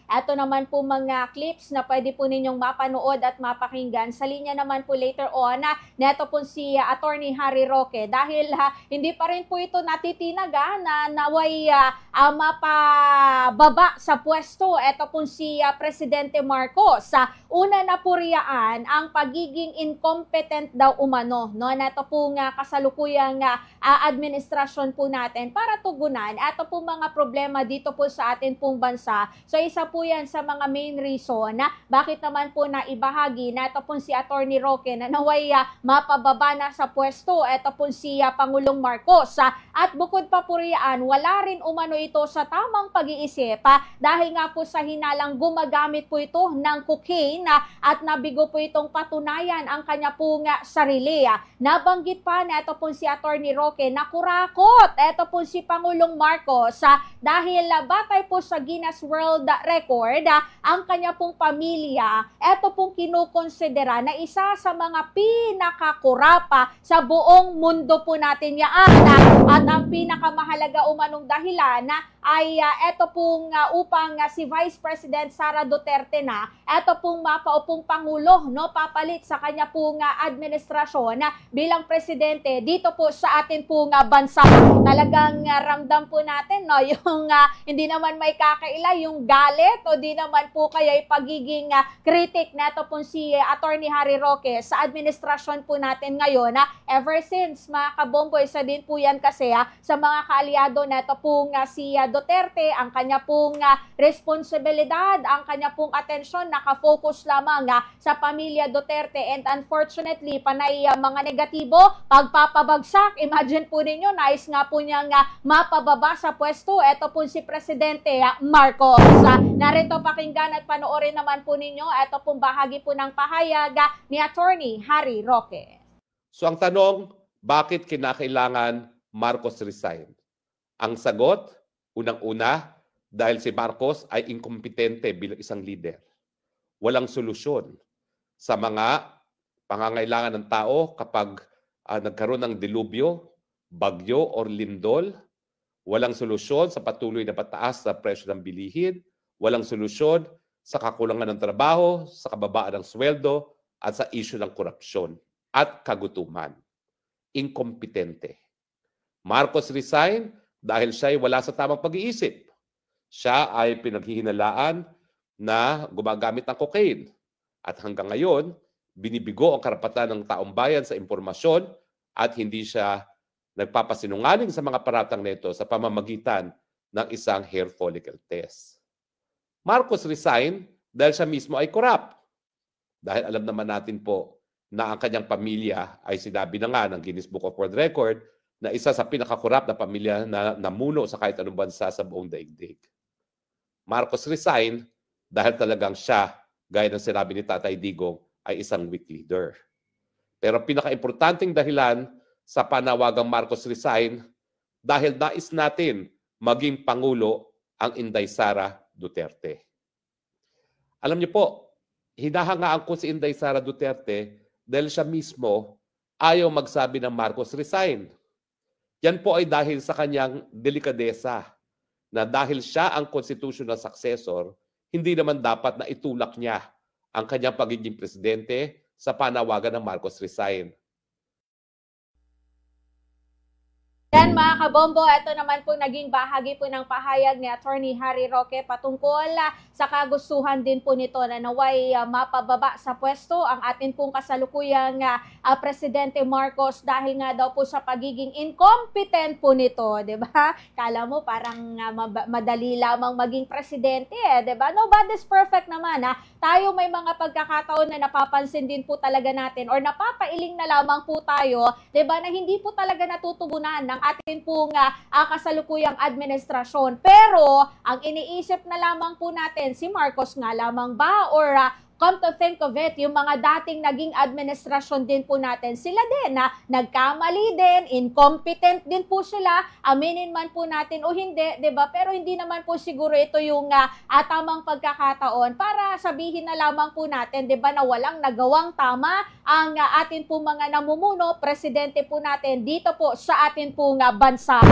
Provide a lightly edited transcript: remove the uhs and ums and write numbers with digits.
Ito naman po mga clips na pwede po ninyong mapanood at mapakinggan. Sa linya naman po later on, neto po si Attorney Harry Roque. Dahil hindi pa rin po ito natitinaga na naway mapababa sa pwesto. Ito po si Presidente Marcos. Una na po riyaan ang pagiging incompetent daw umano. No? Neto po nga kasalukuyang administrasyon po natin para tugunan. Ito po mga problema dito po sa atin pong bansa. So isa po yan sa mga main reason na bakit naman po na ibahagi na ito po si Attorney Roque na naway mapababa na sa pwesto. Ito po si Pangulong Marcos. At bukod pa po riyan, wala rin umano ito sa tamang pag-iisip dahil nga po sa hinalang gumagamit po ito ng cocaine at nabigo po itong patunayan ang kanya pong sarili. Nabanggit pa na ito po si Attorney Roque na kurakot. Ito po si Pangulong Marcos dahil batay po sa Guinness World Record, ang kanya pong pamilya, ito pong kinukonsidera na isa sa mga pinakakurapa sa buong mundo po natin yaan. At ang pinakamahalaga umanong dahilan ay ito pong upang si Vice President Sara Duterte na ito pong mapaupong Pangulo, no, papalit sa kanya pong administrasyon bilang presidente dito po sa atin pong bansa. Talagang ramdam po natin, no, yung hindi naman may kakaila, yung galit o di naman po kaya pagiging critic na ito po si Attorney Harry Roque sa administrasyon po natin ngayon. Ever since, mga kabombo, isa din po yan kasi sa mga kaalyado na ito pong si Duterte, ang kanya pong responsibilidad, ang kanya pong atensyon nakafocus lamang sa pamilya Duterte, and unfortunately panay mga negatibo, pagpapabagsak. Imagine po ninyo, nais nga po niyang mapababa sa pwesto ito po si Presidente Marcos. Narito pakinggan at panoorin naman po ninyo ito pong bahagi po ng pahayag ni Attorney Harry Roque. So ang tanong, bakit kinakailangan Marcos resign? Ang sagot, unang-una, dahil si Marcos ay inkompetente bilang isang leader. Walang solusyon sa mga pangangailangan ng tao kapag nagkaroon ng dilubyo, bagyo or lindol. Walang solusyon sa patuloy na pataas sa presyo ng bilihin. Walang solusyon sa kakulangan ng trabaho, sa kababaan ng sweldo, at sa issue ng korupsyon at kagutuman. Inkompetente. Marcos resign dahil siya ay wala sa tamang pag-iisip. Siya ay pinaghihinalaan na gumagamit ng cocaine. At hanggang ngayon, binibigo ang karapatan ng taong bayan sa impormasyon at hindi siya nagpapasinungaling sa mga paratang nito sa pamamagitan ng isang hair follicle test. Marcos resign dahil siya mismo ay corrupt. Dahil alam naman natin po na ang kanyang pamilya ay sinabi na nga ng Guinness Book of World Record na isa sa pinakakorap na pamilya na namuno sa kahit anong bansa sa buong daigdig. Marcos resign dahil talagang siya, gaya ng sinabi ni Tatay Digong, ay isang weak leader. Pero pinaka-importanting dahilan sa panawagang Marcos resign dahil nais natin maging Pangulo ang Inday Sara Duterte. Alam niyo po, hinahangaan ko si Inday Sara Duterte dahil siya mismo ayaw magsabi ng Marcos resign. Yan po ay dahil sa kanyang delikadesa na dahil siya ang constitutional successor, hindi naman dapat na itulak niya ang kanyang pagiging presidente sa panawagan ng Marcos resign. Yan mga kabombo, ito naman po naging bahagi po ng pahayag ni Attorney Harry Roque patungkol sa kagustuhan din po nito na naway mapababa sa pwesto ang atin pong kasalukuyang Presidente Marcos dahil nga daw po sa pagiging incompetent po nito, 'di ba? Kala mo parang madali lamang maging presidente, 'di ba? Nobody's perfect naman, ha. Tayo may mga pagkakataon na napapansin din po talaga natin or napapailing na lamang po tayo, 'di ba, na hindi po talaga natutugunan ng atin pong kasalukuyang administrasyon. Pero ang iniisip na lamang po natin, si Marcos nga lamang ba? Or come to think of it, yung mga dating naging administrasyon din po natin, sila din na nagkamali din, incompetent din po sila, aminin man po natin o hindi, 'di ba? Pero hindi naman po siguro ito yung tamang pagkakataon para sabihin na lamang po natin, 'di ba, na walang nagawang tama ang atin po mga namumuno, presidente po natin dito po sa atin pong bansa.